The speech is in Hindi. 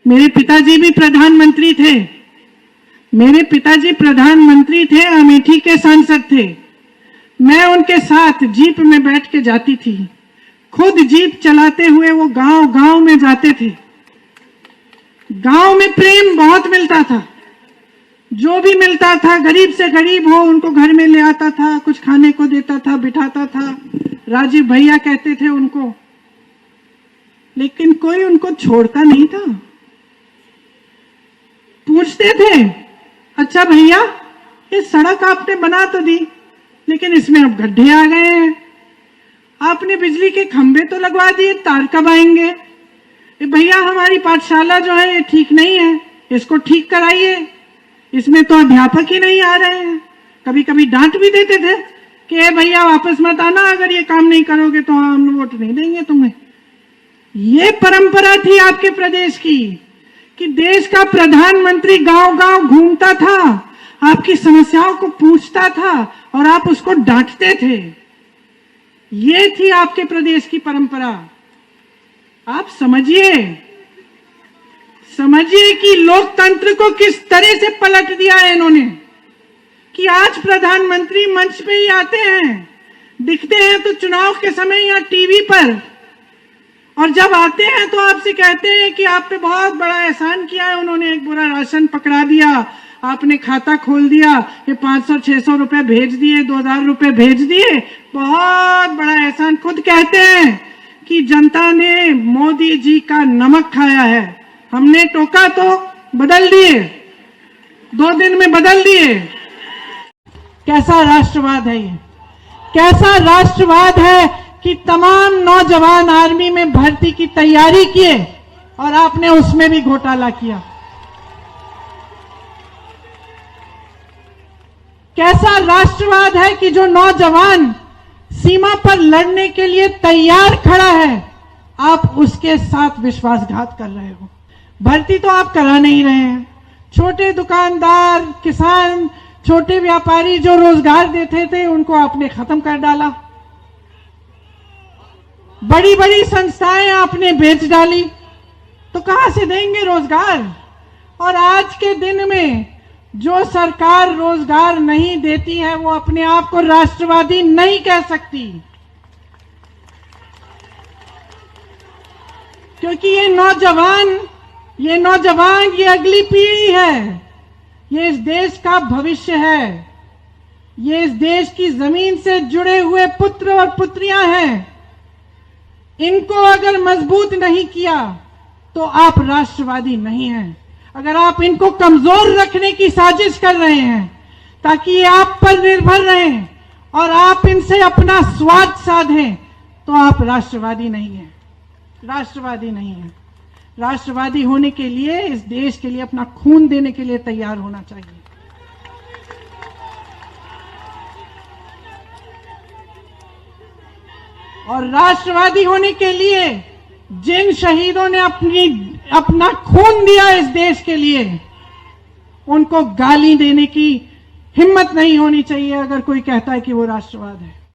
मेरे पिताजी भी प्रधानमंत्री थे। मेरे पिताजी प्रधानमंत्री थे, अमेठी के सांसद थे। मैं उनके साथ जीप में बैठ के जाती थी। खुद जीप चलाते हुए वो गांव गांव में जाते थे। गांव में प्रेम बहुत मिलता था। जो भी मिलता था, गरीब से गरीब हो, उनको घर में ले आता था, कुछ खाने को देता था, बिठाता था। राजीव भैया कहते थे उनको, लेकिन कोई उनको छोड़ता नहीं था। पूछते थे, अच्छा भैया ये सड़क आपने बना तो दी, लेकिन इसमें अब गड्ढे आ गए हैं। आपने बिजली के खंभे तो लगवा दिए, तार कब आएंगे? भैया हमारी पाठशाला जो है ये ठीक नहीं है, इसको ठीक कराइए, इसमें तो अध्यापक ही नहीं आ रहे हैं। कभी कभी डांट भी देते थे कि भैया वापस मत आना, अगर ये काम नहीं करोगे तो हम वोट नहीं देंगे तुम्हें। ये परंपरा थी आपके प्रदेश की कि देश का प्रधानमंत्री गांव गांव घूमता था, आपकी समस्याओं को पूछता था और आप उसको डांटते थे। ये थी आपके प्रदेश की परंपरा। आप समझिए कि लोकतंत्र को किस तरह से पलट दिया है इन्होंने, कि आज प्रधानमंत्री मंच पे ही आते हैं, दिखते हैं तो चुनाव के समय या टीवी पर, और जब आते हैं तो आपसे कहते हैं कि आप पे बहुत बड़ा एहसान किया है उन्होंने, एक बुरा राशन पकड़ा दिया, आपने खाता खोल दिया, ये 500-600 रुपए भेज दिए, 2000 रुपए भेज दिए, बहुत बड़ा एहसान। खुद कहते हैं कि जनता ने मोदी जी का नमक खाया है, हमने टोका तो बदल दिए, 2 दिन में बदल दिए। कैसा राष्ट्रवाद है ये? कैसा राष्ट्रवाद है कि तमाम नौजवान आर्मी में भर्ती की तैयारी किए और आपने उसमें भी घोटाला किया। कैसा राष्ट्रवाद है कि जो नौजवान सीमा पर लड़ने के लिए तैयार खड़ा है, आप उसके साथ विश्वासघात कर रहे हो। भर्ती तो आप करा नहीं रहे हैं। छोटे दुकानदार, किसान, छोटे व्यापारी जो रोजगार देते थे उनको आपने खत्म कर डाला। बड़ी बड़ी संस्थाएं आपने बेच डाली, तो कहां से देंगे रोजगार? और आज के दिन में जो सरकार रोजगार नहीं देती है वो अपने आप को राष्ट्रवादी नहीं कह सकती, क्योंकि ये नौजवान, ये अगली पीढ़ी है, ये इस देश का भविष्य है, ये इस देश की जमीन से जुड़े हुए पुत्र और पुत्रियां हैं। इनको अगर मजबूत नहीं किया तो आप राष्ट्रवादी नहीं हैं। अगर आप इनको कमजोर रखने की साजिश कर रहे हैं ताकि ये आप पर निर्भर रहें और आप इनसे अपना स्वाद साधें, तो आप राष्ट्रवादी नहीं हैं। राष्ट्रवादी नहीं है। राष्ट्रवादी होने के लिए इस देश के लिए अपना खून देने के लिए तैयार होना चाहिए। और राष्ट्रवादी होने के लिए जिन शहीदों ने अपना खून दिया इस देश के लिए, उनको गाली देने की हिम्मत नहीं होनी चाहिए अगर कोई कहता है कि वो राष्ट्रवाद है।